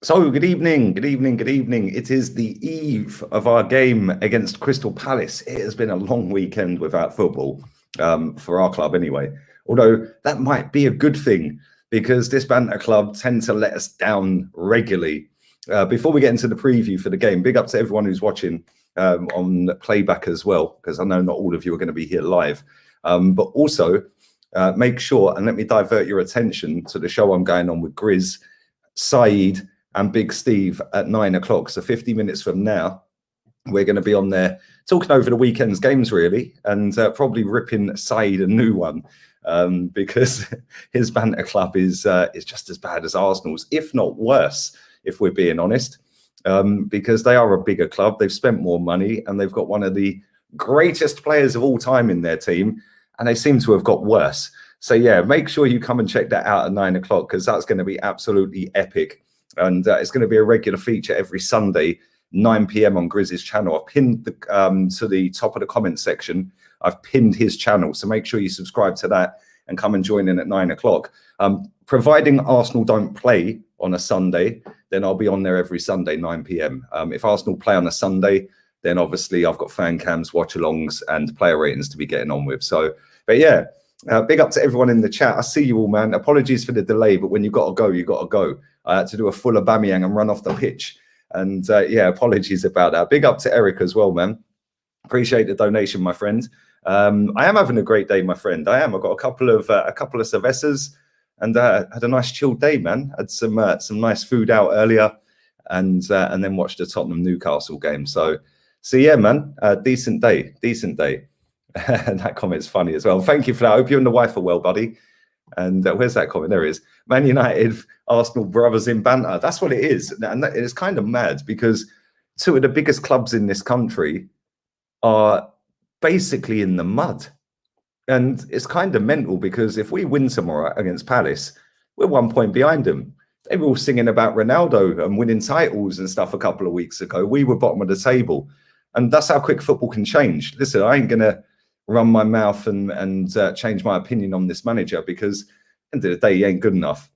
So, good evening, good evening, good evening. It is the eve of our game against Crystal Palace. It has been a long weekend without football, for our club anyway. Although that might be a good thing because this banter club tend to let us down regularly. Before we get into the preview for the game, big up to everyone who's watching on playback as well, because I know not all of you are going to be here live. But also, make sure and let me divert your attention to the show I'm going on with Grizz, Saeed, and Big Steve at 9 o'clock. So 50 minutes from now, we're going to be on there talking over the weekend's games, really, and probably ripping Saeed a new one because his banter club is just as bad as Arsenal's, if not worse, if we're being honest, because they are a bigger club. They've spent more money and they've got one of the greatest players of all time in their team, and they seem to have got worse. So, yeah, make sure you come and check that out at 9 o'clock because that's going to be absolutely epic. And it's going to be a regular feature every Sunday, 9 p.m. on Grizz's channel. I've pinned to the top of the comment section. I've pinned his channel. So make sure you subscribe to that and come and join in at 9 o'clock. Providing Arsenal don't play on a Sunday, then I'll be on there every Sunday, 9 p.m. If Arsenal play on a Sunday, then obviously I've got fan cams, watch-alongs and player ratings to be getting on with. So, but yeah. Big up to everyone in the chat. I see you all, man. Apologies for the delay, but when you got to go, you got to go. I had to do a full Aubameyang and run off the pitch. And yeah, apologies about that. Big up to Eric as well, man. Appreciate the donation, my friend. I am having a great day, my friend. I am. I've got a couple of cervezas and had a nice chilled day, man. Had some nice food out earlier and then watched the Tottenham Newcastle game. So yeah, man. Decent day. And that comment's funny as well. Thank you for that. I hope you and the wife are well, buddy. And where's that comment? There it is. Man United, Arsenal brothers in banter. That's what it is. And it's kind of mad because two of the biggest clubs in this country are basically in the mud. And it's kind of mental because if we win tomorrow against Palace, we're 1 point behind them. They were all singing about Ronaldo and winning titles and stuff a couple of weeks ago. We were bottom of the table. And that's how quick football can change. Listen, I ain't going to run my mouth and change my opinion on this manager because at the end of the day, he ain't good enough.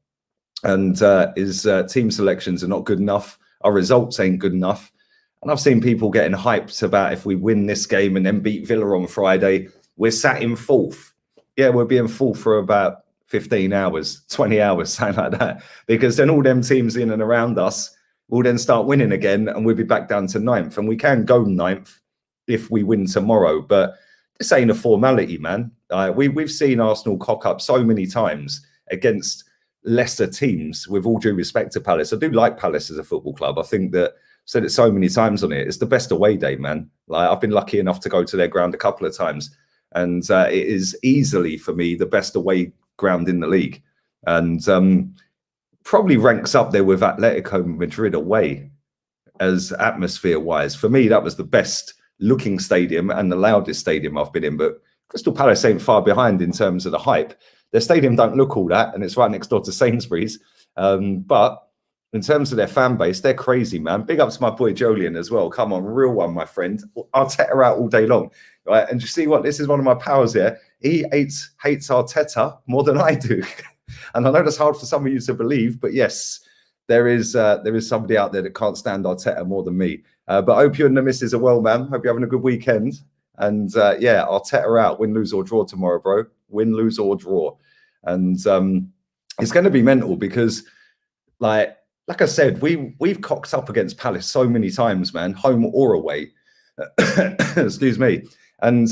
And his team selections are not good enough. Our results ain't good enough. And I've seen people getting hyped about if we win this game and then beat Villa on Friday, we're sat in fourth. Yeah, we'll be in fourth for about 15 hours, 20 hours, something like that. Because then all them teams in and around us will then start winning again and we'll be back down to ninth. And we can go ninth if we win tomorrow. But this ain't a formality, man. We've seen Arsenal cock up so many times against lesser teams, with all due respect to Palace. I do like Palace as a football club. I think that, I've said it so many times on it, it's the best away day, man. Like, I've been lucky enough to go to their ground a couple of times. And it is easily, for me, the best away ground in the league. And probably ranks up there with Atletico Madrid away as atmosphere-wise. For me, that was the best looking stadium and the loudest stadium I've been in, but Crystal Palace ain't far behind in terms of the hype. Their stadium don't look all that, and it's right next door to Sainsbury's. But in terms of their fan base, they're crazy, man. Big up to my boy Jolien as well. Come on, real one, my friend. Arteta out all day long, right? And you see what? This is one of my powers here. He hates Arteta more than I do, and I know that's hard for some of you to believe, but yes, there is somebody out there that can't stand Arteta more than me. But I hope you and the missus are well, man. Hope you're having a good weekend. And yeah, Arteta out. Win, lose or draw tomorrow, bro. Win, lose or draw. And it's going to be mental because, like I said, we've cocked up against Palace so many times, man, home or away. Excuse me. And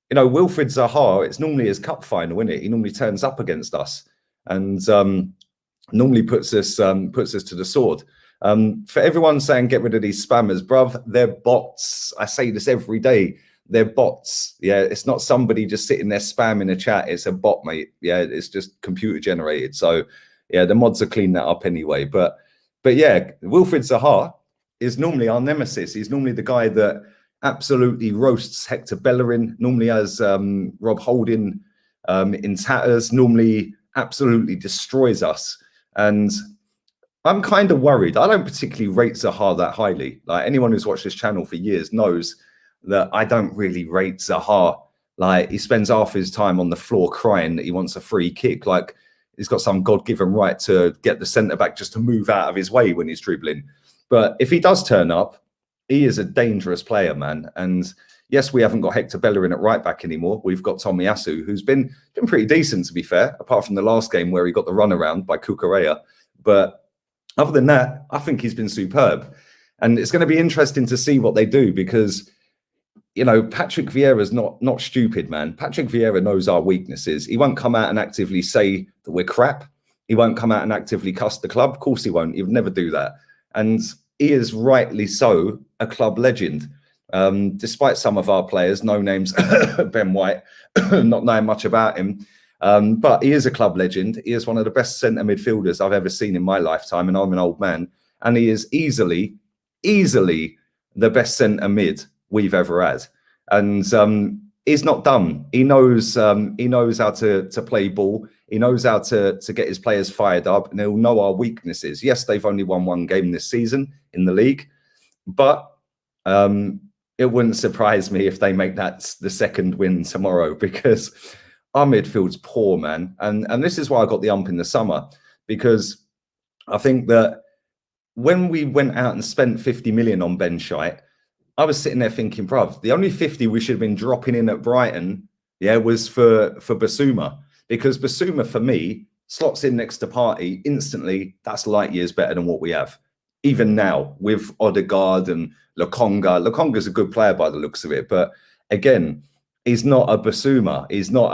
you know, Wilfried Zaha, it's normally his cup final, isn't it? He normally turns up against us and normally puts us to the sword. For everyone saying get rid of these spammers, bruv, they're bots. I say this every day. They're bots. Yeah, it's not somebody just sitting there spamming a chat. It's a bot, mate. Yeah, it's just computer generated. So yeah, the mods are cleaning that up anyway. But yeah, Wilfried Zaha is normally our nemesis. He's normally the guy that absolutely roasts Hector Bellerin. Normally has Rob Holding in tatters. Normally absolutely destroys us. And I'm kind of worried. I don't particularly rate Zaha that highly. Like, anyone who's watched this channel for years knows that I don't really rate Zaha. Like, he spends half his time on the floor crying that he wants a free kick. Like, he's got some God-given right to get the centre-back just to move out of his way when he's dribbling. But if he does turn up, he is a dangerous player, man. And yes, we haven't got Hector Bellerin at right back anymore. We've got Tomiyasu, who's been pretty decent, to be fair, apart from the last game where he got the runaround by Cucurella. But other than that, I think he's been superb. And it's going to be interesting to see what they do because, you know, Patrick Vieira's not stupid, man. Patrick Vieira knows our weaknesses. He won't come out and actively say that we're crap. He won't come out and actively cuss the club. Of course he won't. He would never do that. And he is rightly so a club legend. Despite some of our players, no names, Ben White, not knowing much about him. But he is a club legend. He is one of the best centre midfielders I've ever seen in my lifetime, and I'm an old man. And he is easily the best centre mid we've ever had. And he's not dumb. He knows how to play ball. He knows how to get his players fired up, and he'll know our weaknesses. Yes, they've only won one game this season in the league, but it wouldn't surprise me if they make that the second win tomorrow because our midfield's poor, man. And this is why I got the ump in the summer, because I think that when we went out and spent 50 million on Ben Scheidt, I was sitting there thinking, bruv, the only 50 we should have been dropping in at Brighton, was for Basuma. Because Basuma, for me, slots in next to Partey instantly. That's light years better than what we have. Even now, with Odegaard and Lokonga. Lokonga's a good player by the looks of it. But again, he's not a Basuma. He's not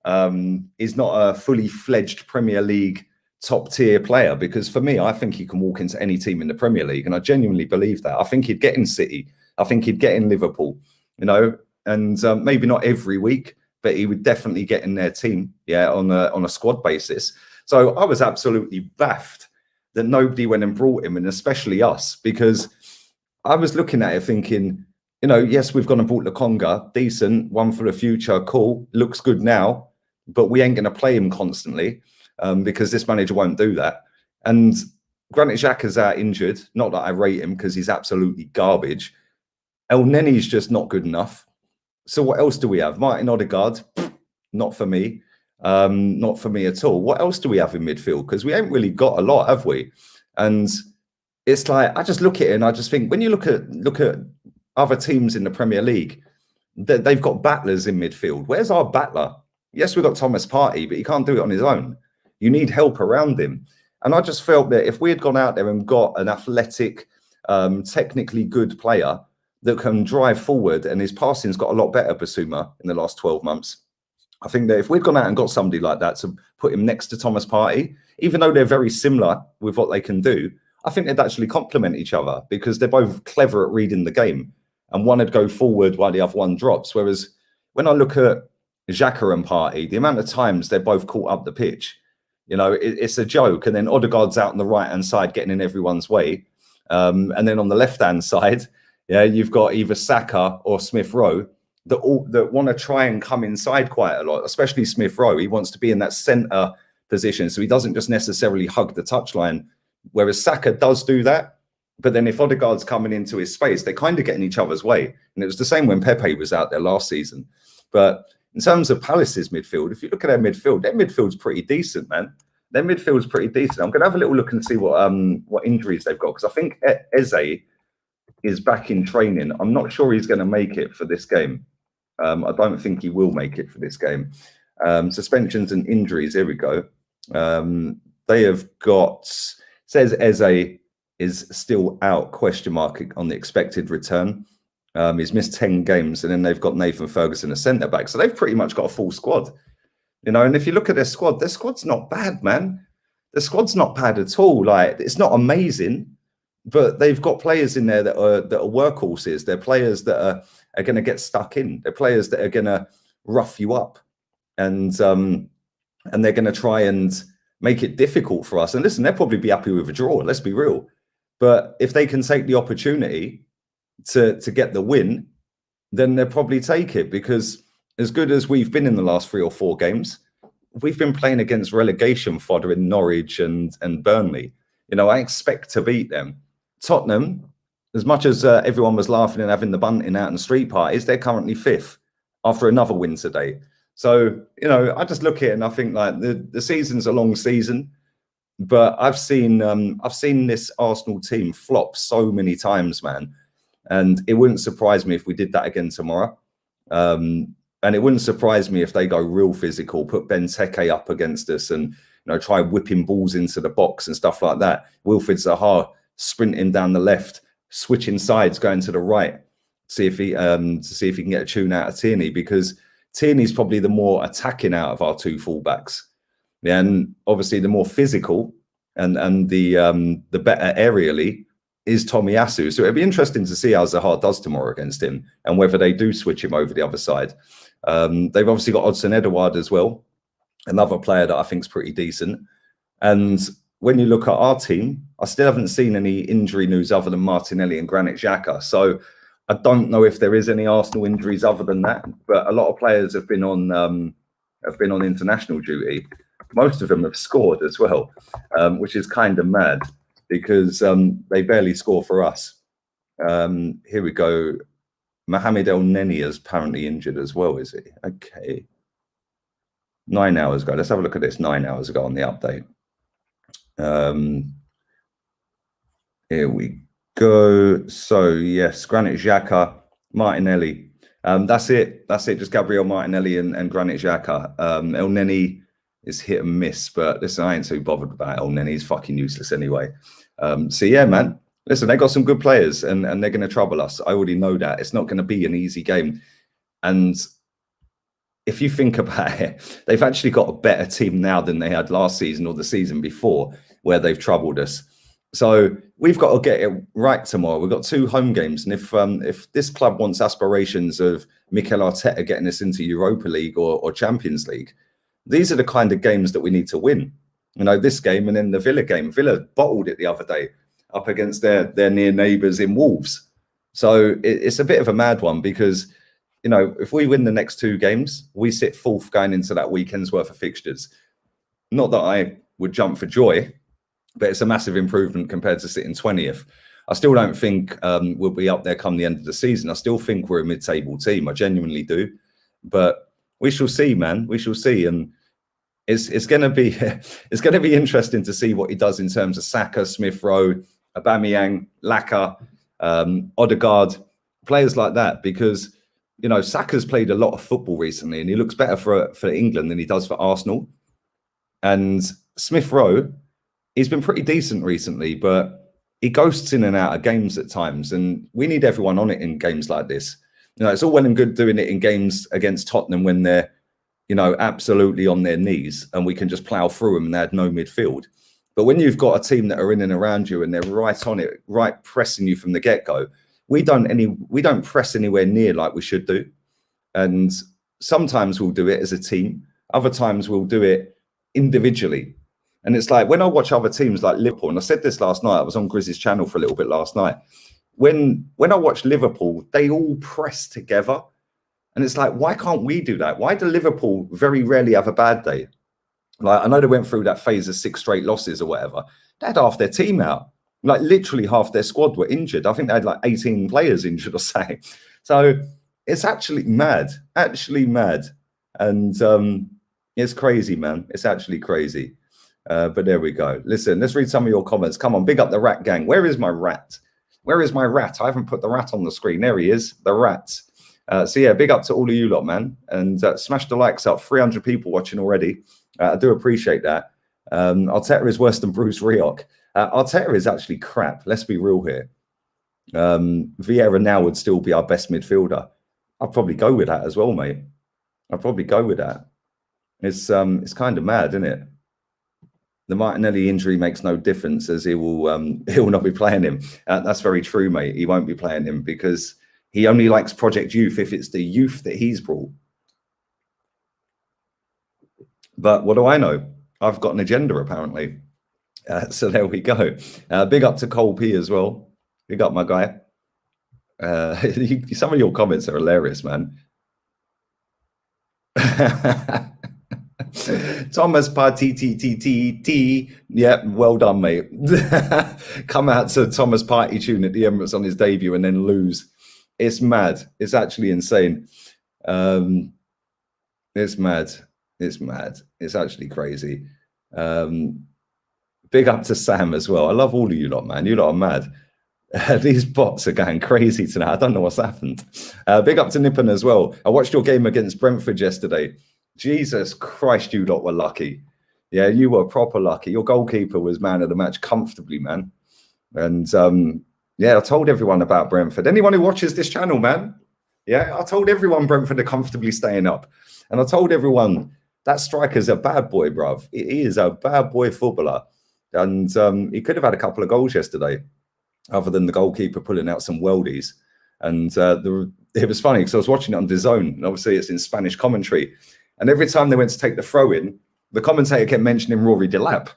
a fully fledged Premier League top tier player, because for me, I think he can walk into any team in the Premier League, and I genuinely believe that. I think he'd get in City. I think he'd get in Liverpool, you know, and maybe not every week, but he would definitely get in their team, on a squad basis. So I was absolutely baffed that nobody went and brought him, and especially us, because I was looking at it thinking, you know, yes, we've gone and bought Lokonga, decent, one for the future, cool, looks good now, but we ain't going to play him constantly because this manager won't do that. And granted, Xhaka's out injured, not that I rate him because he's absolutely garbage. El Nenny's just not good enough. So what else do we have? Martin Odegaard, not for me. Not for me at all. What else do we have in midfield? Because we ain't really got a lot, have we? And it's like, I just look at it and I just think, when you look at other teams in the Premier League, they've got battlers in midfield. Where's our battler? Yes, we've got Thomas Partey, but he can't do it on his own. You need help around him. And I just felt that if we had gone out there and got an athletic, technically good player that can drive forward, and his passing's got a lot better, Basuma, in the last 12 months. I think that if we'd gone out and got somebody like that to put him next to Thomas Partey, even though they're very similar with what they can do, I think they'd actually complement each other because they're both clever at reading the game. And one would go forward while the other one drops. Whereas when I look at Xhaka and Partey, the amount of times they're both caught up the pitch, you know, it's a joke. And then Odegaard's out on the right-hand side getting in everyone's way. And then on the left-hand side, you've got either Saka or Smith Rowe that want to try and come inside quite a lot, especially Smith Rowe. He wants to be in that centre position, so he doesn't just necessarily hug the touchline, whereas Saka does do that. But then if Odegaard's coming into his space, they kind of get in each other's way. And it was the same when Pepe was out there last season. But in terms of Palace's midfield, if you look at their midfield's pretty decent, man. Their midfield's pretty decent. I'm going to have a little look and see what injuries they've got, because I think Eze is back in training. I'm not sure he's going to make it for this game. I don't think he will make it for this game. Suspensions and injuries. Here we go. They have got, says Eze is still out, question mark on the expected return. He's missed 10 games, and then they've got Nathan Ferguson, a centre back. So they've pretty much got a full squad, you know. And if you look at their squad's not bad, man. The squad's not bad at all. Like, it's not amazing, but they've got players in there that are workhorses. They're players that are going to get stuck in. They're players that are going to rough you up, and they're going to try and make it difficult for us. And listen, they'll probably be happy with a draw. Let's be real. But if they can take the opportunity to get the win, then they'll probably take it, because as good as we've been in the last 3 or 4 games, we've been playing against relegation fodder in Norwich and Burnley. You know, I expect to beat them. Tottenham, as much as everyone was laughing and having the bunting out and street parties, they're currently 5th after another win today. So, you know, I just look at it and I think like the season's a long season, but I've seen this Arsenal team flop so many times, man. And it wouldn't surprise me if we did that again tomorrow. And it wouldn't surprise me if they go real physical, put Benteke up against us and, you know, try whipping balls into the box and stuff like that. Wilfried Zaha sprinting down the left, switching sides, going to the right, see if he to see if he can get a tune out of Tierney, because Tierney's probably the more attacking out of our two fullbacks. Yeah, and obviously the more physical and the better aerially is Tomiyasu. So it'd be interesting to see how Zaha does tomorrow against him and whether they do switch him over the other side. They've obviously got Odsonne Edouard as well, another player that I think is pretty decent. And when you look at our team, I still haven't seen any injury news other than Martinelli and Granit Xhaka. So I don't know if there is any Arsenal injuries other than that. But a lot of players have been on international duty. Most of them have scored as well, which is kind of mad because they barely score for us. Here we go. Mohamed El Neni is apparently injured as well, is he? Okay. 9 hours ago. Let's have a look at this 9 hours ago on the update. Here we go. So, yes, Granit Xhaka, Martinelli. That's it. That's it. Just Gabriel Martinelli and Granit Xhaka. El Neni is hit and miss, but listen, I ain't too bothered about El Neni. He's fucking useless anyway. So, yeah, man. Listen, they got some good players and they're going to trouble us. I already know that. It's not going to be an easy game. And if you think about it, they've actually got a better team now than they had last season or the season before, where they've troubled us. So we've got to get it right tomorrow. We've got 2 home games. And if this club wants aspirations of Mikel Arteta getting us into Europa League or Champions League, these are the kind of games that we need to win. You know, this game and then the Villa game. Villa bottled it the other day up against their near neighbours in Wolves. So it's a bit of a mad one because, you know, if we win the next 2 games, we sit 4th going into that weekend's worth of fixtures. Not that I would jump for joy, but it's a massive improvement compared to sitting 20th. I still don't think we'll be up there come the end of the season. I still think we're a mid-table team. I genuinely do. But we shall see, man. We shall see. And it's going to be interesting to see what he does in terms of Saka, Smith Rowe, Aubameyang, Laka, Odegaard, players like that, because, you know, Saka's played a lot of football recently and he looks better for England than he does for Arsenal. And Smith Rowe, he's been pretty decent recently, but he ghosts in and out of games at times. And we need everyone on it in games like this. You know, it's all well and good doing it in games against Tottenham when they're, you know, absolutely on their knees and we can just plough through them and they had no midfield. But when you've got a team that are in and around you and they're right on it, right pressing you from the get-go, we don't press anywhere near like we should do. And sometimes we'll do it as a team. Other times we'll do it individually. And it's like when I watch other teams like Liverpool, and I said this last night, I was on Grizz's channel for a little bit last night. When I watch Liverpool, they all press together. And it's like, why can't we do that? Why do Liverpool very rarely have a bad day? Like, I know they went through that phase of 6 straight losses or whatever. They had half their team out. Like, literally half their squad were injured. I think they had like 18 players injured or something. So it's actually mad. And it's crazy, man. It's actually crazy. But there we go. Listen, let's read some of your comments. Come on, big up the rat gang. Where is my rat? Where is my rat? I haven't put the rat on the screen. There he is, the rat. So yeah, big up to all of you lot, man. And smash the likes up. 300 people watching already. I do appreciate that. Arteta is worse than Bruce Rioch. Arteta is actually crap. Let's be real here. Vieira now would still be our best midfielder. I'd probably go with that as well, mate. I'd probably go with that. It's kind of mad, isn't it? The Martinelli injury makes no difference as he will not be playing him. That's very true, mate. He won't be playing him because he only likes Project Youth if it's the youth that he's brought. But what do I know? I've got an agenda, apparently. So there we go. Big up to Cole P as well. Big up, my guy. Some of your comments are hilarious, man. Thomas Party T. Yeah, well done, mate. Come out to Thomas Party tune at the Emirates on his debut and then lose. It's mad. It's actually insane. It's mad. It's mad. It's actually crazy. Big up to Sam as well. I love all of you lot, man. You lot are mad. These bots are going crazy tonight. I don't know what's happened. Big up to Nippon as well. I watched your game against Brentford yesterday. Jesus Christ, you lot were lucky. Yeah, you were proper lucky. Your goalkeeper was man of the match comfortably, man. And yeah, I told everyone about Brentford. Anyone who watches this channel, man. Yeah, I told everyone Brentford are comfortably staying up. And I told everyone that striker's a bad boy, bruv. He is a bad boy footballer. And he could have had a couple of goals yesterday, other than the goalkeeper pulling out some worldies. And it was funny because I was watching it on DAZN, and obviously it's in Spanish commentary. And every time they went to take the throw in, the commentator kept mentioning Rory Delap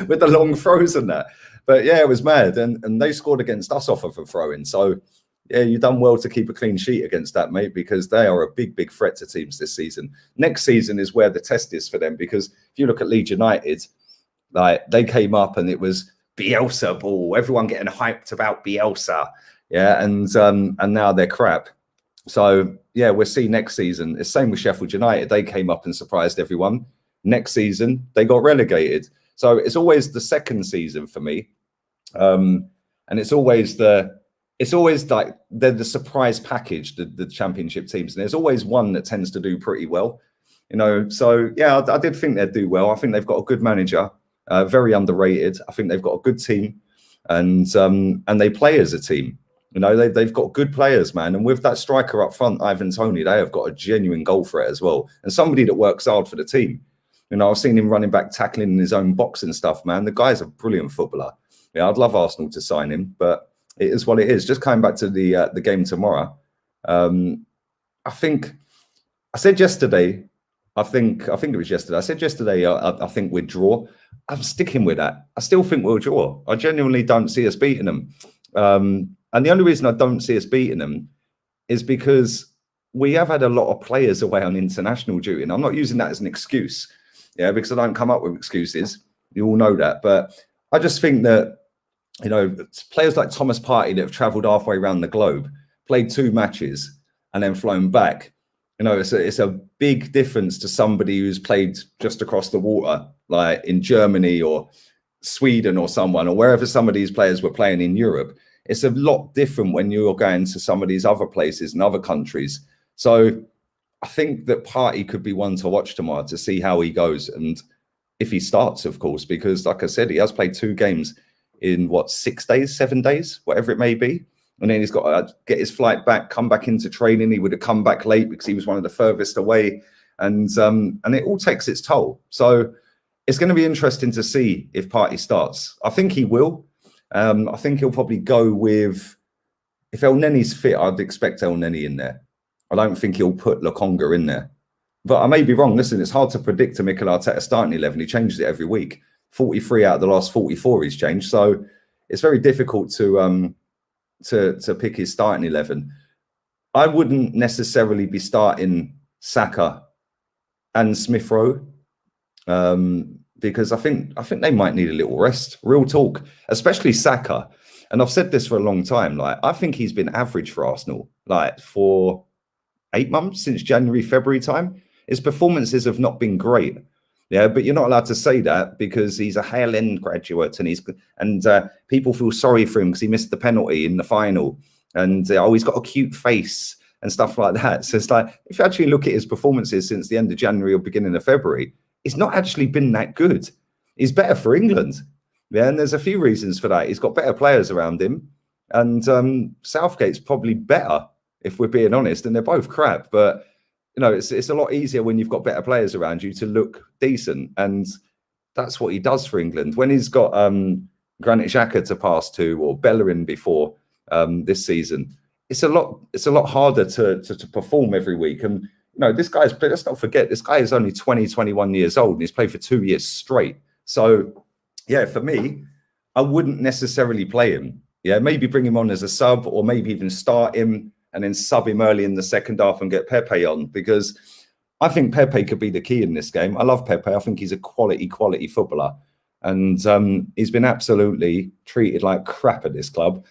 with the long throws and that. But yeah, it was mad. And they scored against us off of a throw in. So yeah, you've done well to keep a clean sheet against that, mate, because they are a big, big threat to teams this season. Next season is where the test is for them, because if you look at Leeds United, like they came up and it was Bielsa ball, everyone getting hyped about Bielsa, yeah, and now they're crap. So yeah, we'll see next season. It's same with Sheffield United. They came up and surprised everyone. Next season they got relegated. So it's always the second season for me, and it's always like they're the surprise package, the championship teams, and there's always one that tends to do pretty well, you know. So yeah, I did think they'd do well. I think they've got a good manager. Very underrated. I think they've got a good team, and they play as a team. You know, they've got good players, man. And with that striker up front, Ivan Toney, they have got a genuine goal threat as well, and somebody that works hard for the team. You know, I've seen him running back, tackling in his own box and stuff, man. The guy's a brilliant footballer. Yeah, I'd love Arsenal to sign him, but it is what it is. Just coming back to the game tomorrow, I think I said yesterday. I think it was yesterday. I said yesterday, I think we'd draw. I'm sticking with that. I still think we'll draw. I genuinely don't see us beating them. And the only reason I don't see us beating them is because we have had a lot of players away on international duty. And I'm not using that as an excuse, yeah, because I don't come up with excuses. You all know that. But I just think that, you know, players like Thomas Partey that have travelled halfway around the globe, played 2 matches and then flown back. You know, it's a big difference to somebody who's played just across the water, like in Germany or Sweden or someone, or wherever some of these players were playing in Europe. It's a lot different when you're going to some of these other places and other countries. So I think that Partey could be one to watch tomorrow to see how he goes. And if he starts, of course, because like I said, he has played 2 games in what, 6 days, 7 days, whatever it may be. And then he's got to get his flight back, come back into training. He would have come back late because he was one of the furthest away. And it all takes its toll. So it's going to be interesting to see if Partey starts. I think he will. I think he'll probably go with, if El Neni's fit, I'd expect El Neni in there. I don't think he'll put Lokonga in there. But I may be wrong. Listen, it's hard to predict a Mikel Arteta starting 11. He changes it every week. 43 out of the last 44 he's changed. So it's very difficult to pick his starting 11. I wouldn't necessarily be starting Saka and Smith Rowe, because I think they might need a little rest. Real talk, especially Saka. And I've said this for a long time. Like, I think he's been average for Arsenal, like for 8 months, since January, February time. His performances have not been great. Yeah, but you're not allowed to say that because he's a Hale End graduate, and people feel sorry for him because he missed the penalty in the final, and he's got a cute face and stuff like that. So it's like, if you actually look at his performances since the end of January or beginning of February, it's not actually been that good. He's better for England. Yeah, and there's a few reasons for that. He's got better players around him, and Southgate's probably better, if we're being honest, and they're both crap, but you know, it's a lot easier when you've got better players around you to look decent, and that's what he does for England. When he's got Granit Xhaka to pass to, or Bellerin before this season, it's a lot harder to perform every week. And you know, this guy's, let's not forget, this guy is only 20, 21 years old, and he's played for 2 years straight. So yeah, for me, I wouldn't necessarily play him. Yeah, maybe bring him on as a sub, or maybe even start him and then sub him early in the second half and get Pepe on, because I think Pepe could be the key in this game. I love Pepe. I think he's a quality footballer. And he's been absolutely treated like crap at this club.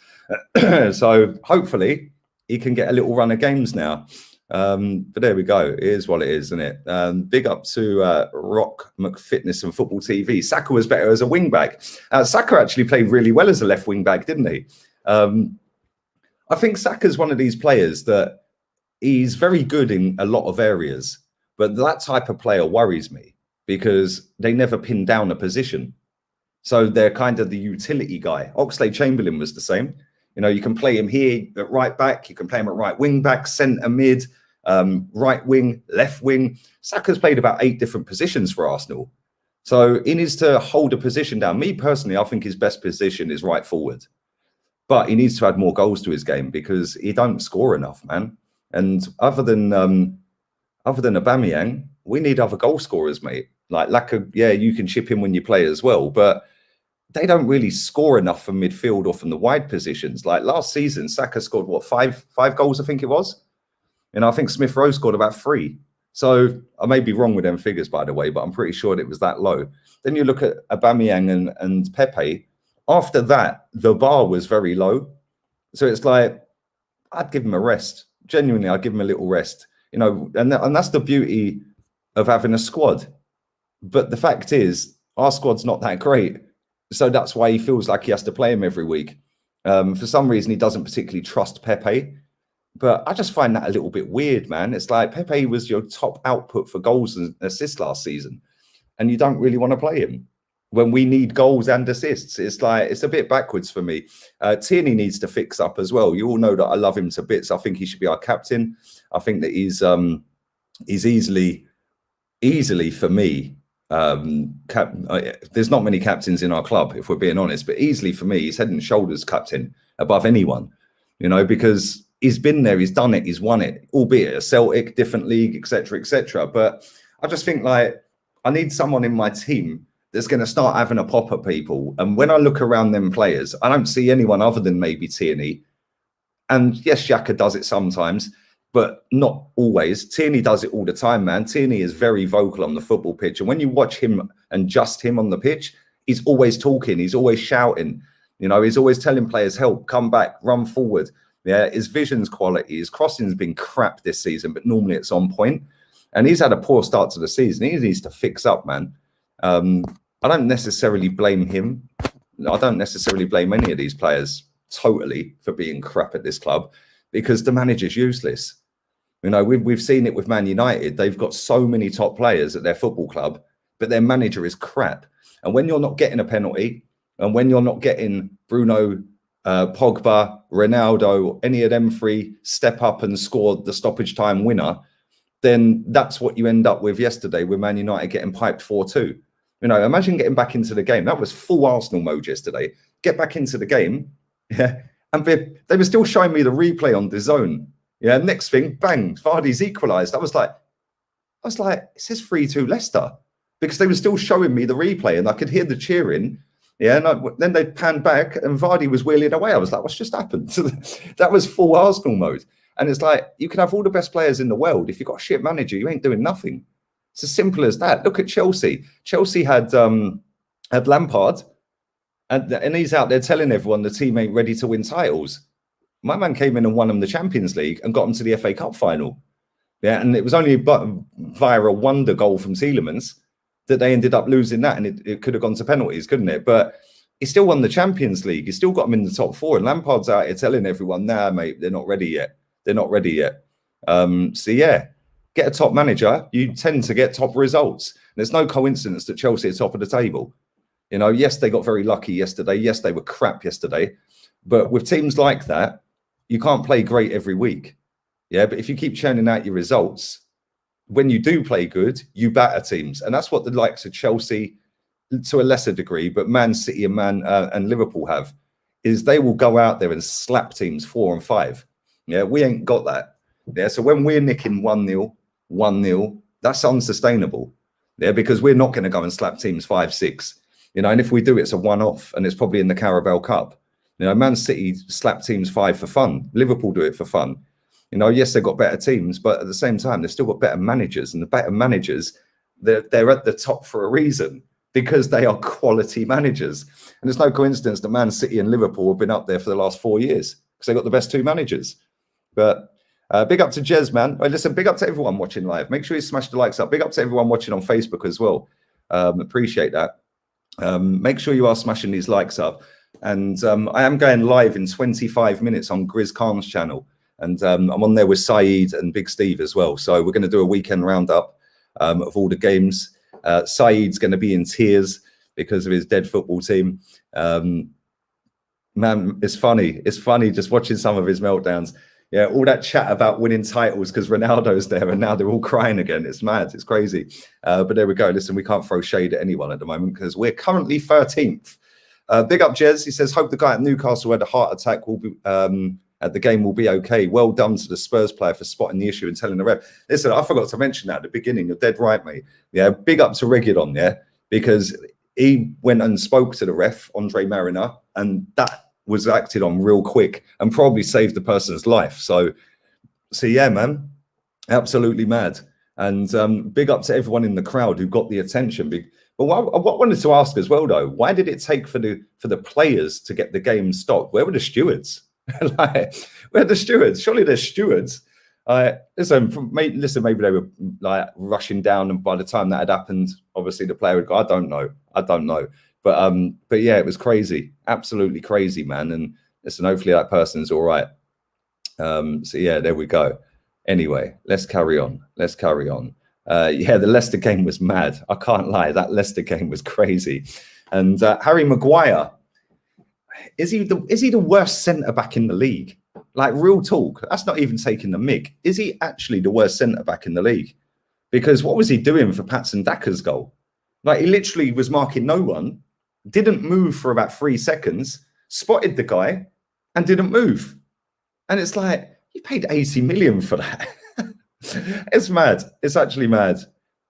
So hopefully he can get a little run of games now. But there we go. It is what it is, isn't it? Big up to Rock McFitness and Football TV. Saka was better as a wing back. Saka actually played really well as a left wing back, didn't he? I think Saka's one of these players that he's very good in a lot of areas, but that type of player worries me because they never pin down a position. So they're kind of the utility guy. Oxlade-Chamberlain was the same. You know, you can play him here at right back, you can play him at right wing back, centre mid, right wing, left wing. Saka's played about 8 different positions for Arsenal. So he needs to hold a position down. Me personally, I think his best position is right forward. But he needs to add more goals to his game because he don't score enough, man. And other than Aubameyang, we need other goal scorers, mate. Like Laka, yeah, you can chip in when you play as well, but they don't really score enough from midfield or from the wide positions. Like last season, Saka scored what, five goals, I think it was. And I think Smith Rowe scored about 3. So I may be wrong with them figures, by the way, but I'm pretty sure it was that low. Then you look at Aubameyang and Pepe. After that, the bar was very low. So it's like, I'd give him a rest. Genuinely, I'd give him a little rest. You know, and that's the beauty of having a squad. But the fact is, our squad's not that great. So that's why he feels like he has to play him every week. For some reason, he doesn't particularly trust Pepe. But I just find that a little bit weird, man. It's like Pepe was your top output for goals and assists last season. And you don't really want to play him when we need goals and assists. It's like, it's a bit backwards for me. Tierney needs to fix up as well. You all know that I love him to bits. I think he should be our captain. I think that he's easily for me, there's not many captains in our club, if we're being honest, but easily for me, he's head and shoulders captain above anyone, you know, because he's been there, he's done it, he's won it, albeit a Celtic, different league, etc., etc. But I just think, like, I need someone in my team that's going to start having a pop at people. And when I look around them players, I don't see anyone other than maybe Tierney. And yes, Xhaka does it sometimes, but not always. Tierney does it all the time, man. Tierney is very vocal on the football pitch. And when you watch him and just him on the pitch, he's always talking. He's always shouting. You know, he's always telling players, help, come back, run forward. Yeah, his vision's quality. His crossing's been crap this season, but normally it's on point. And he's had a poor start to the season. He needs to fix up, man. I don't necessarily blame him. I don't necessarily blame any of these players totally for being crap at this club because the manager's useless. You know, we've seen it with Man United. They've got so many top players at their football club, but their manager is crap. And when you're not getting a penalty and when you're not getting Bruno, Pogba, Ronaldo, any of them 3 step up and score the stoppage time winner, then that's what you end up with yesterday with Man United getting piped 4-2. You know, imagine getting back into the game. That was full Arsenal mode yesterday. Get back into the game, yeah, and they were still showing me the replay on DAZN. Yeah, next thing, bang, Vardy's equalised. I was like, it says 3-2 Leicester because they were still showing me the replay and I could hear the cheering. Yeah, and then they panned back and Vardy was wheeling away. I was like, what's just happened? That was full Arsenal mode. And it's like, you can have all the best players in the world. If you've got a shit manager, you ain't doing nothing. It's as simple as that. Look at Chelsea. Chelsea had Lampard, and he's out there telling everyone the team ain't ready to win titles. My man came in and won them the Champions League and got them to the FA Cup final. Yeah, and it was only via a wonder goal from Tielemans that they ended up losing that, and it could have gone to penalties, couldn't it? But he still won the Champions League. He still got them in the top 4, and Lampard's out here telling everyone, nah, mate, they're not ready yet. They're not ready yet. So, yeah. Get a top manager, you tend to get top results. And there's no coincidence that Chelsea are top of the table. You know, yes, they got very lucky yesterday. Yes, they were crap yesterday. But with teams like that, you can't play great every week. Yeah, but if you keep churning out your results, when you do play good, you batter teams. And that's what the likes of Chelsea, to a lesser degree, but Man City and Liverpool have, is they will go out there and slap teams 4 and 5. Yeah, we ain't got that. Yeah, so when we're nicking 1-0, that's unsustainable. Yeah, because we're not going to go and slap teams 5-6. You know, and if we do, it's a one-off, and it's probably in the Carabao Cup. You know, Man City slap teams 5 for fun. Liverpool do it for fun. You know, yes, they've got better teams, but at the same time, they've still got better managers, and the better managers, they're at the top for a reason because they are quality managers. And there's no coincidence that Man City and Liverpool have been up there for the last 4 years because they've got the best 2 managers. But Big up to Jez, man. Well, listen, big up to everyone watching live. Make sure you smash the likes up. Big up to everyone watching on Facebook as well. Appreciate that. Make sure you are smashing these likes up. And I am going live in 25 minutes on Grizz Khan's channel. And I'm on there with Saeed and Big Steve as well. So we're going to do a weekend roundup of all the games. Saeed's going to be in tears because of his dead football team. Man, it's funny. It's funny just watching some of his meltdowns. Yeah, all that chat about winning titles because Ronaldo's there and now they're all crying again. It's mad. It's crazy. But there we go. Listen, we can't throw shade at anyone at the moment because we're currently 13th. Big up, Jez. He says, hope the guy at Newcastle had a heart attack will be at the game will be okay. Well done to the Spurs player for spotting the issue and telling the ref. Listen, I forgot to mention that at the beginning. You're dead right, mate. Yeah, big up to Reguilon there because he went and spoke to the ref, Andre Mariner, and that was acted on real quick and probably saved the person's life. So yeah, man, absolutely mad. And big up to everyone in the crowd who got the attention. But what I wanted to ask as well, though, why did it take for the players to get the game stopped? Where were the stewards? Like, where are the stewards? Surely they're stewards. Listen, maybe they were like rushing down, and by the time that had happened, obviously the player would go, I don't know. But yeah, it was crazy, absolutely crazy, man. And listen, hopefully that person's all right. So yeah, there we go. Anyway, let's carry on. Yeah, the Leicester game was mad. I can't lie, that Leicester game was crazy. And Harry Maguire, is he the worst centre back in the league? Like, real talk. That's not even taking the mick. Is he actually the worst centre back in the league? Because what was he doing for Patson Daka's goal? Like, he literally was marking no one. Didn't move for about 3 seconds, spotted the guy and didn't move. And it's like, you paid 80 million for that. It's mad. It's actually mad.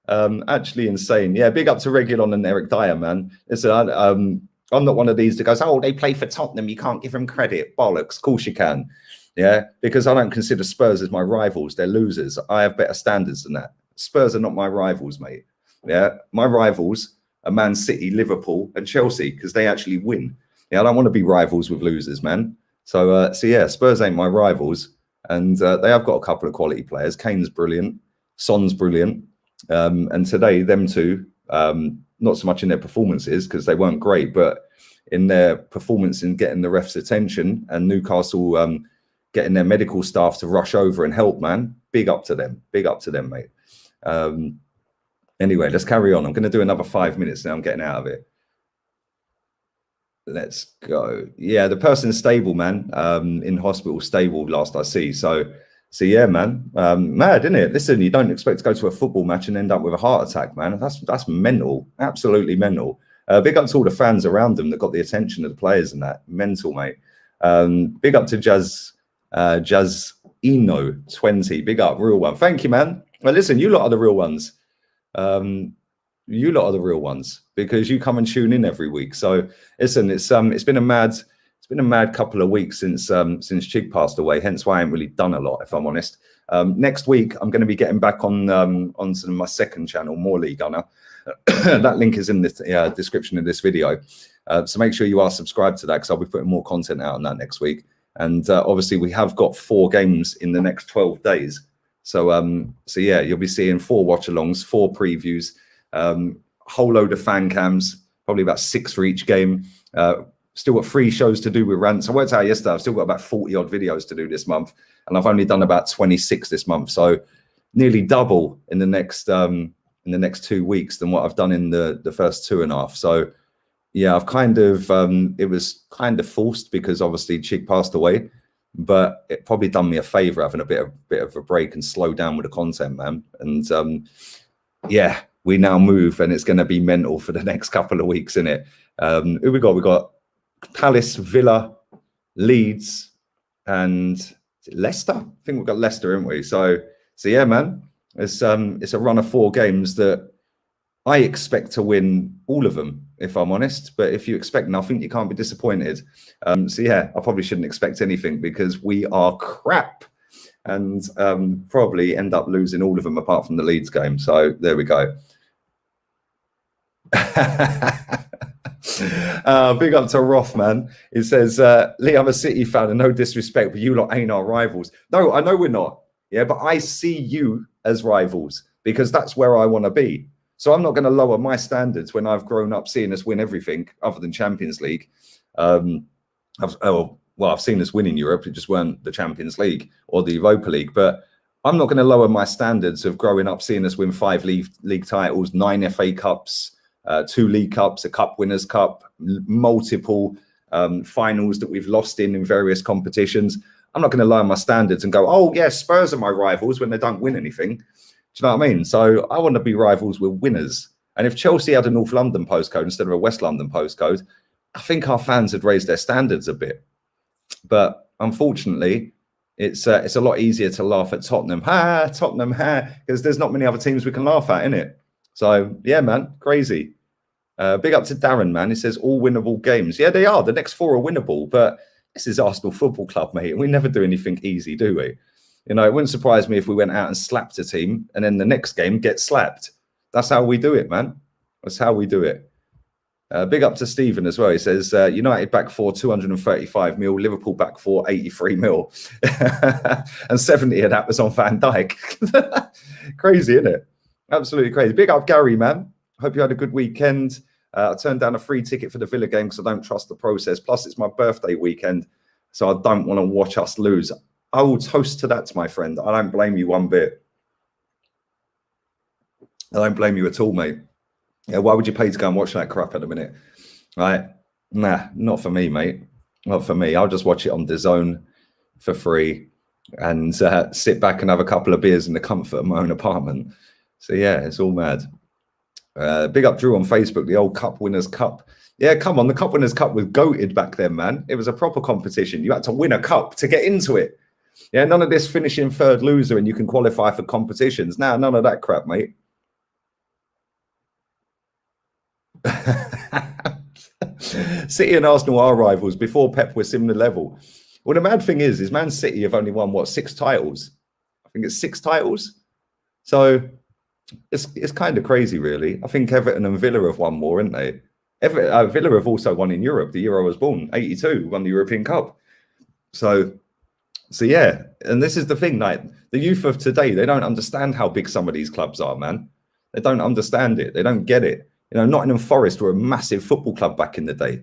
Actually insane. Yeah, big up to Reguilon and Eric Dyer, man. Listen, I'm not one of these that goes, oh, they play for Tottenham, you can't give them credit. Bollocks. Of course you can. Yeah, because I don't consider Spurs as my rivals. They're losers. I have better standards than that. Spurs are not my rivals, mate. Yeah, my rivals are Man City, Liverpool, and Chelsea because they actually win. Yeah, I don't want to be rivals with losers, man. So yeah, Spurs ain't my rivals, and they have got a couple of quality players. Kane's brilliant, Son's brilliant, and today them two, not so much in their performances because they weren't great, but in their performance in getting the ref's attention and Newcastle getting their medical staff to rush over and help, man. Big up to them, mate. Anyway, let's carry on. I'm going to do another 5 minutes now. I'm getting out of it. Let's go. Yeah, the person's stable, man. In hospital, stable, last I see. So yeah, man. Mad, isn't it? Listen, you don't expect to go to a football match and end up with a heart attack, man. That's mental. Absolutely mental. Big up to all the fans around them that got the attention of the players and that. Mental, mate. Big up to Jazz Eno 20. Big up, real one. Thank you, man. Well, listen, you lot are the real ones. You lot are the real ones because you come and tune in every week. So listen, it's been a mad couple of weeks since Chig passed away. Hence why I haven't really done a lot, if I'm honest. Next week I'm going to be getting back onto my second channel, More League Gunner. That link is in the description of this video. So make sure you are subscribed to that because I'll be putting more content out on that next week. And obviously we have got 4 games in the next 12 days. So yeah, you'll be seeing 4 watch-alongs, 4 previews, whole load of fan cams, probably about 6 for each game. Still got 3 shows to do with rants. I worked out yesterday, I've still got about 40 odd videos to do this month, and I've only done about 26 this month. So nearly double in the next 2 weeks than what I've done in the first 2.5. So yeah, I've kind of it was kind of forced because obviously Chig passed away. But it probably done me a favor having a bit of a break and slow down with the content, man. And yeah, we now move and it's going to be mental for the next couple of weeks, innit? Who we got? We got Palace, Villa, Leeds, and Leicester. I think we've got Leicester, haven't we? So yeah, man, it's a run of 4 games that I expect to win all of them, if I'm honest. But if you expect nothing, you can't be disappointed. So yeah, I probably shouldn't expect anything because we are crap and probably end up losing all of them apart from the Leeds game. So there we go. Big up to Roth, man. It says, Lee, I'm a City fan and no disrespect, but you lot ain't our rivals. No, I know we're not. Yeah, but I see you as rivals because that's where I want to be. So I'm not going to lower my standards when I've grown up seeing us win everything other than Champions League. I've seen us win in Europe. It just weren't the Champions League or the Europa League. But I'm not going to lower my standards of growing up seeing us win 5 league titles, 9 FA Cups, 2 League Cups, a Cup Winners' Cup, multiple finals that we've lost in various competitions. I'm not going to lower my standards and go, oh, yeah, Spurs are my rivals when they don't win anything. Do you know what I mean? So I want to be rivals with winners. And if Chelsea had a North London postcode instead of a West London postcode, I think our fans had raised their standards a bit. But unfortunately, it's a lot easier to laugh at Tottenham. Tottenham, because there's not many other teams we can laugh at, innit? So, yeah, man, crazy. Big up to Darren, man. He says all winnable games. Yeah, they are. The next 4 are winnable, but this is Arsenal Football Club, mate. We never do anything easy, do we? You know, it wouldn't surprise me if we went out and slapped a team and then the next game get slapped. That's how we do it, man. That's how we do it. Big up to Stephen as well. He says, United back 4, 235 mil, Liverpool back 4, 83 mil. And 70 of that was on Van Dijk. Crazy, isn't it? Absolutely crazy. Big up Gary, man. Hope you had a good weekend. I turned down a free ticket for the Villa game because I don't trust the process. Plus, it's my birthday weekend, so I don't want to watch us lose. I will toast to that, my friend. I don't blame you one bit. I don't blame you at all, mate. Yeah, why would you pay to go and watch that crap at the minute? Right? Nah, not for me, mate. Not for me. I'll just watch it on DAZN for free and sit back and have a couple of beers in the comfort of my own apartment. So, yeah, it's all mad. Big up Drew on Facebook, the old Cup Winners' Cup. Yeah, come on. The Cup Winners' Cup was goated back then, man. It was a proper competition. You had to win a cup to get into it. Yeah, none of this finishing third loser and you can qualify for competitions. Nah, none of that crap, mate. City and Arsenal are rivals. Before Pep were similar level. Well, the mad thing is Man City have only won, 6 titles? I think it's 6 titles. So it's kind of crazy, really. I think Everton and Villa have won more, haven't they? Villa have also won in Europe. The year I was born, 82, won the European Cup. So yeah, and this is the thing, like the youth of today, they don't understand how big some of these clubs are, man. They don't understand it. They don't get it. You know, Nottingham Forest were a massive football club back in the day.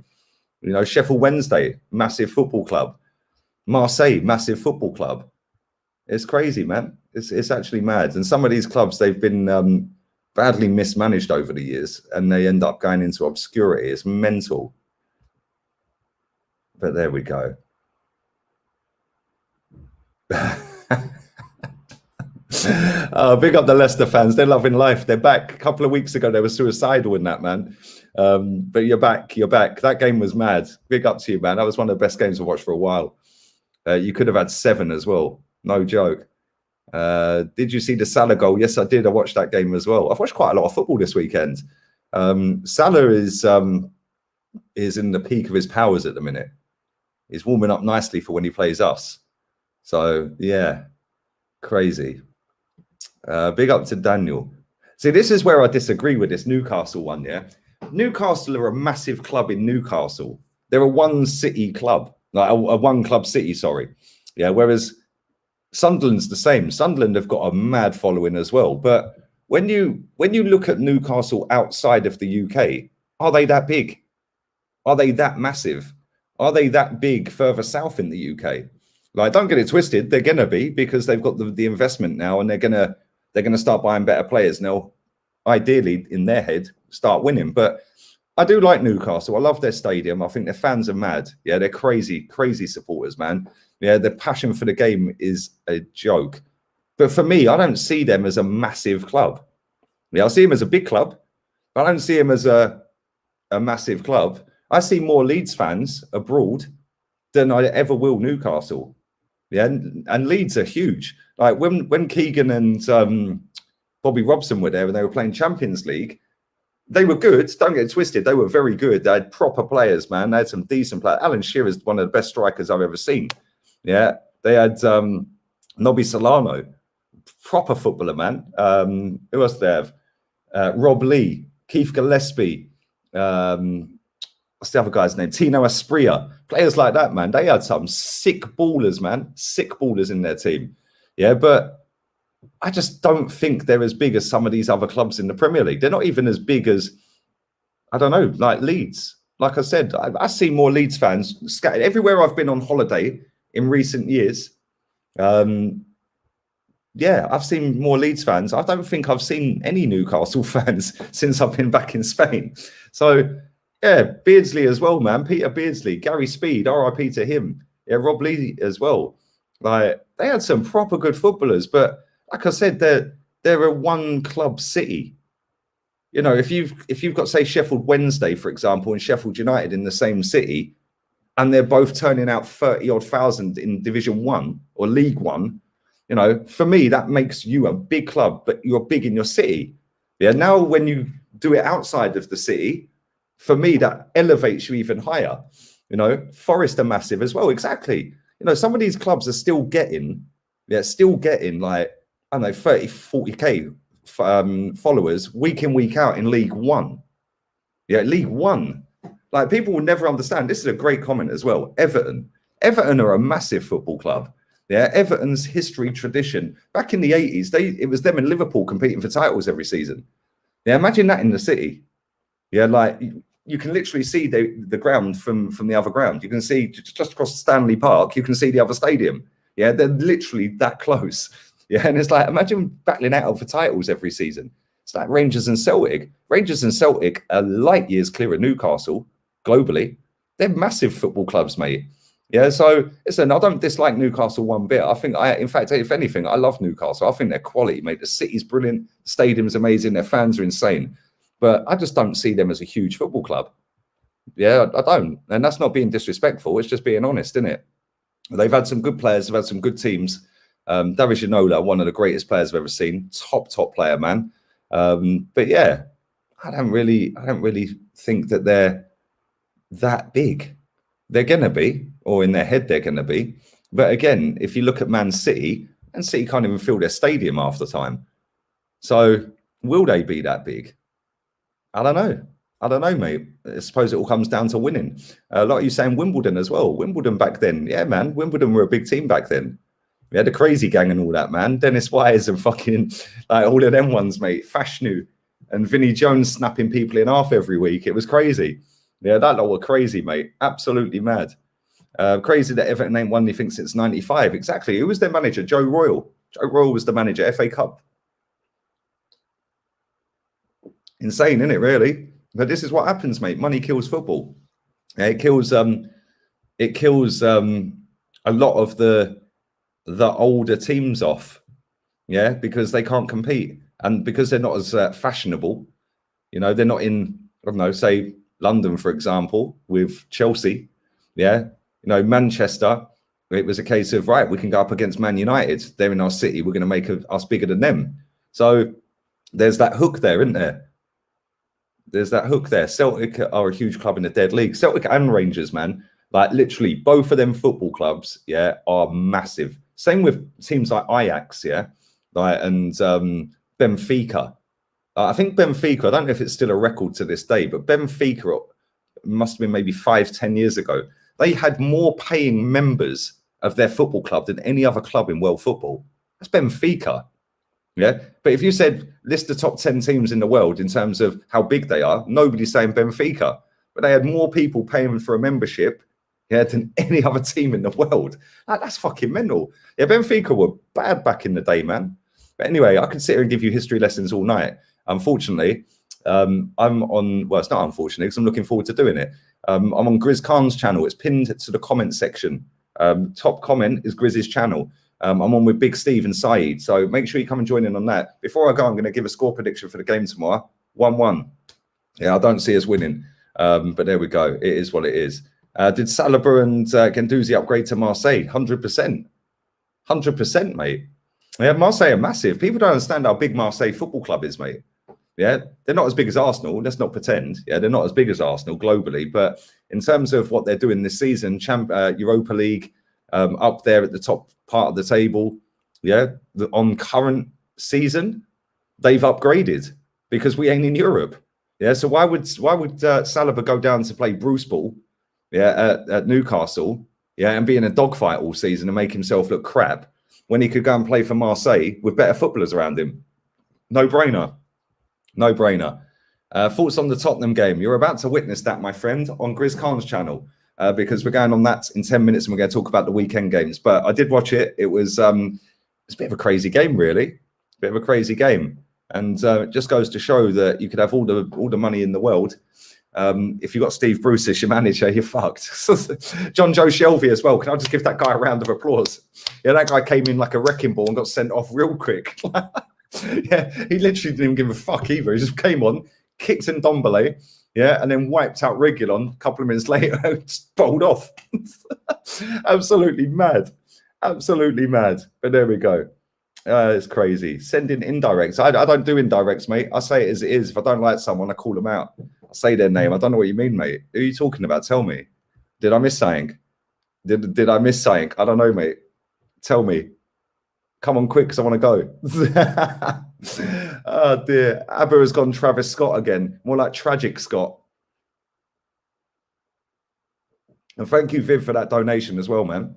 You know, Sheffield Wednesday, massive football club. Marseille, massive football club. It's crazy, man. It's actually mad. And some of these clubs, they've been badly mismanaged over the years and they end up going into obscurity. It's mental. But there we go. Big up the Leicester fans. They're loving life. They're back. A couple of weeks ago, they were suicidal in that, man. But you're back. You're back. That game was mad. Big up to you, man. That was one of the best games to watch for a while. You could have had 7 as well. No joke. Did you see the Salah goal? Yes, I did. I watched that game as well. I've watched quite a lot of football this weekend. Salah is in the peak of his powers at the minute. He's warming up nicely for when he plays us. So, yeah, crazy. Big up to Daniel. See, this is where I disagree with this Newcastle one, yeah? Newcastle are a massive club in Newcastle. They're a one-city club. Like a one-club city, sorry. Yeah, whereas Sunderland's the same. Sunderland have got a mad following as well. But when you look at Newcastle outside of the UK, are they that big? Are they that massive? Are they that big further south in the UK? Like, don't get it twisted. They're gonna be, because they've got the investment now, and they're gonna start buying better players. And they'll ideally, in their head, start winning. But I do like Newcastle. I love their stadium. I think their fans are mad. Yeah, they're crazy supporters, man. Yeah, their passion for the game is a joke. But for me, I don't see them as a massive club. Yeah, I see them as a big club, but I don't see them as a massive club. I see more Leeds fans abroad than I ever will Newcastle. Yeah, and Leeds are huge. Like when Keegan and Bobby Robson were there and they were playing Champions League, they were good. Don't get it twisted. They were very good. They had proper players, man. They had some decent players. Alan Shearer's one of the best strikers I've ever seen. Yeah, they had Nobby Solano, proper footballer, man. Who else they have? Rob Lee, Keith Gillespie. What's the other guy's name? Tino Asprilla. Players like that, man. They had some sick ballers, man. Sick ballers in their team. Yeah, but I just don't think they're as big as some of these other clubs in the Premier League. They're not even as big as, I don't know, like Leeds. Like I said, I see more Leeds fans scattered everywhere I've been on holiday in recent years. Yeah, I've seen more Leeds fans. I don't think I've seen any Newcastle fans since I've been back in Spain. So, yeah, Beardsley as well, man. Peter Beardsley, Gary Speed, RIP to him. Yeah, Rob Lee as well. Like, they had some proper good footballers, but like I said, they're a one club city. You know, if you've got, say, Sheffield Wednesday, for example, and Sheffield United in the same city, and they're both turning out 30-odd thousand in Division 1 or League 1, you know, for me, that makes you a big club, but you're big in your city. Yeah. Now, when you do it outside of the city, for me, that elevates you even higher. You know, Forest are massive as well. Exactly. You know, some of these clubs are still getting like, I don't know, 30, 40K followers week in, week out in League 1. Yeah, League 1. Like, people will never understand. This is a great comment as well. Everton are a massive football club. Yeah, Everton's history, tradition. Back in the 80s, it was them and Liverpool competing for titles every season. Yeah, imagine that in the city. Yeah, like you can literally see the ground from the other ground. You can see just across Stanley Park, you can see the other stadium. Yeah, they're literally that close. Yeah, and it's like, imagine battling out for titles every season. It's like Rangers and Celtic. Rangers and Celtic are light years clear of Newcastle globally. They're massive football clubs, mate. Yeah, so listen, I don't dislike Newcastle one bit. In fact, if anything, I love Newcastle. I think they're quality, mate. The city's brilliant, the stadium's amazing, their fans are insane. But I just don't see them as a huge football club. Yeah, I don't. And that's not being disrespectful. It's just being honest, isn't it? They've had some good players. They've had some good teams. David Ginola, one of the greatest players I've ever seen. Top player, man. But yeah, I don't really think that they're that big. They're going to be, or in their head, they're going to be. But again, if you look at Man City can't even fill their stadium half the time. So will they be that big? I don't know, mate. I suppose it all comes down to winning. Like you saying, Wimbledon as well. Wimbledon back then. Yeah, man. Wimbledon were a big team back then. We had the Crazy Gang and all that, man. Dennis Wise and fucking like all of them ones, mate. Fashnu and Vinnie Jones snapping people in half every week. It was crazy. Yeah, that lot were crazy, mate. Absolutely mad. Crazy that Everton ain't won anything since 95. Exactly. Who was their manager? Joe Royle. Joe Royle was the manager, FA Cup. Insane, isn't it, really? But this is what happens, mate. Money kills football. It kills a lot of the older teams off. Yeah, because they can't compete. And because they're not as fashionable, you know, they're not in, I don't know, say London, for example, with Chelsea. Yeah, you know, Manchester, it was a case of, right, we can go up against Man United. They're in our city. We're going to make us bigger than them. So there's that hook there, isn't there? There's that hook there. Celtic are a huge club in the dead league. Celtic and Rangers, man. Like, literally, both of them football clubs, yeah, are massive. Same with teams like Ajax, yeah, like, and Benfica. I think Benfica, I don't know if it's still a record to this day, but Benfica must have been maybe 5-10 years ago. They had more paying members of their football club than any other club in world football. That's Benfica. Yeah. But if you said list the top 10 teams in the world in terms of how big they are, nobody's saying Benfica. But they had more people paying for a membership, yeah, than any other team in the world. That's fucking mental. Yeah, Benfica were bad back in the day, man. But anyway, I could sit here and give you history lessons all night. Unfortunately, I'm on, well, it's not unfortunately, because I'm looking forward to doing it. I'm on Grizz Khan's channel. It's pinned to the comment section. Top comment is Grizz's channel. I'm on with Big Steve and Saeed. So make sure you come and join in on that. Before I go, I'm going to give a score prediction for the game tomorrow. 1-1. Yeah, I don't see us winning. But there we go. It is what it is. Did Saliba and Guendouzi upgrade to Marseille? 100%. 100%, mate. Yeah, Marseille are massive. People don't understand how big Marseille Football Club is, mate. Yeah, they're not as big as Arsenal. Let's not pretend. Yeah, they're not as big as Arsenal globally. But in terms of what they're doing this season, Europa League, up there at the top part of the table, yeah, on current season, they've upgraded because we ain't in Europe. Yeah, so why would Saliba go down to play Bruce Ball, yeah, at Newcastle, yeah, and be in a dogfight all season and make himself look crap? when he could go and play for Marseille with better footballers around him. No brainer. No brainer. Thoughts on the Tottenham game? You're about to witness that, my friend, on Grizz Khan's channel, because we're going on that in 10 minutes and we're going to talk about the weekend games. But I did watch it. It was it's a bit of a crazy game, really. A bit of a crazy game. And it just goes to show that you could have all the money in the world. If you've got Steve Bruce as your manager, you're fucked. John Joe Shelby as well. Can I just give that guy a round of applause? Yeah, that guy came in like a wrecking ball and got sent off real quick. Yeah, he literally didn't even give a fuck either. He just came on, kicked in Ndombele, yeah, and then wiped out Reguilon a couple of minutes later and just bowled off. Absolutely mad. Absolutely mad. But there we go. It's crazy. Sending indirects. I don't do indirects, mate. I say it as it is. If I don't like someone, I call them out. I say their name. I don't know what you mean, mate. Who are you talking about? Tell me. Did I miss something? Did I miss something? I don't know, mate. Tell me. Come on quick, because I want to go. Oh, dear. Abba has gone Travis Scott again. More like Tragic Scott. And thank you, Viv, for that donation as well, man.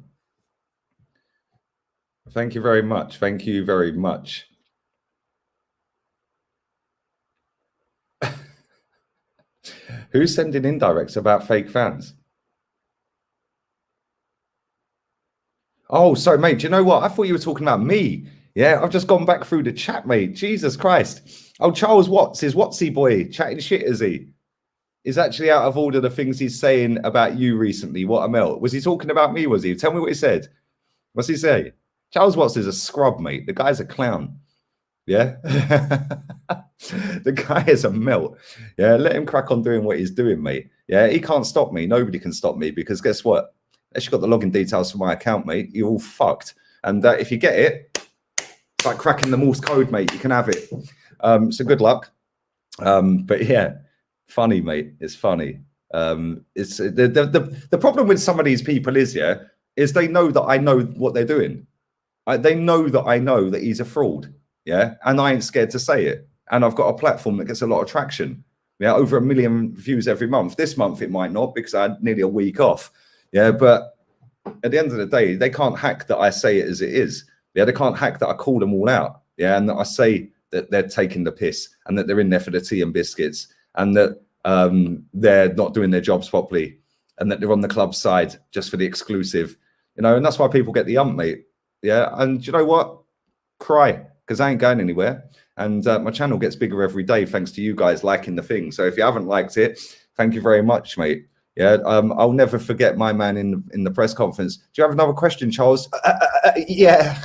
Thank you very much. Thank you very much. Who's sending indirects about fake fans? Oh, sorry, mate. Do you know what? I thought you were talking about me. Yeah, I've just gone back through the chat, mate. Jesus Christ. Oh, Charles Watts is Watsy boy. Chatting shit, is he? Is actually out of order the things he's saying about you recently. What a melt. Was he talking about me, was he? Tell me what he said. What's he say? Charles Watts is a scrub, mate. The guy's a clown. Yeah? The guy is a melt. Yeah, let him crack on doing what he's doing, mate. Yeah, he can't stop me. Nobody can stop me because guess what? Unless you've got the login details for my account, mate, you're all fucked. And if you get it, it's like cracking the Morse code, mate. You can have it. So good luck. But yeah, funny, mate. It's funny. It's the problem with some of these people is they know that I know what they're doing. They know that I know that he's a fraud. Yeah, and I ain't scared to say it. And I've got a platform that gets a lot of traction. Yeah, over 1 million views every month. This month it might not because I had nearly a week off. Yeah, but at the end of the day, they can't hack that I say it as it is. Yeah, they can't hack that I call them all out. Yeah, and that I say that they're taking the piss and that they're in there for the tea and biscuits and that they're not doing their jobs properly and that they're on the club side just for the exclusive. You know, and that's why people get the ump, mate. Yeah, and you know what? Cry, because I ain't going anywhere. And my channel gets bigger every day thanks to you guys liking the thing. So if you haven't liked it, thank you very much, mate. Yeah, I'll never forget my man in the press conference. Do you have another question, Charles? Yeah.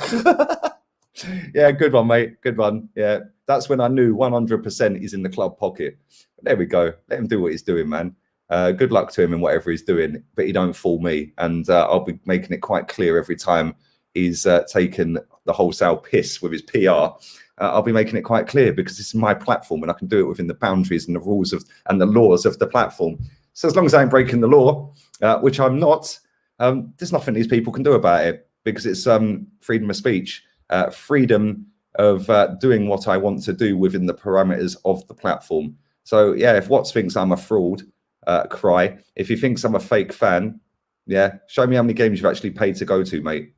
Yeah, good one, mate. Good one. Yeah, that's when I knew 100% he's in the club pocket. But there we go. Let him do what he's doing, man. Good luck to him in whatever he's doing, but he don't fool me. And I'll be making it quite clear every time he's taken the wholesale piss with his PR. I'll be making it quite clear because this is my platform and I can do it within the boundaries and the rules of and the laws of the platform. So as long as I ain't breaking the law, which I'm not, there's nothing these people can do about it because it's freedom of speech, freedom of doing what I want to do within the parameters of the platform. So yeah, if Watts thinks I'm a fraud, cry. If he thinks I'm a fake fan, yeah, show me how many games you've actually paid to go to, mate.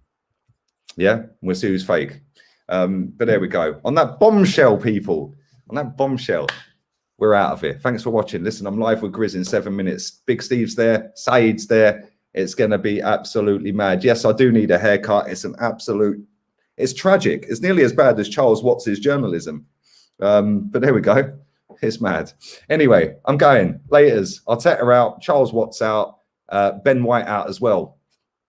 Yeah, we'll see who's fake. But there we go. On that bombshell, people, on that bombshell, we're out of here. Thanks for watching. Listen, I'm live with Grizz in 7 minutes. Big Steve's there. Saeed's there. It's going to be absolutely mad. Yes, I do need a haircut. It's an absolute, it's tragic. It's nearly as bad as Charles Watts' journalism. But there we go. It's mad. Anyway, I'm going. Laters. Arteta out. Charles Watts out. Ben White out as well.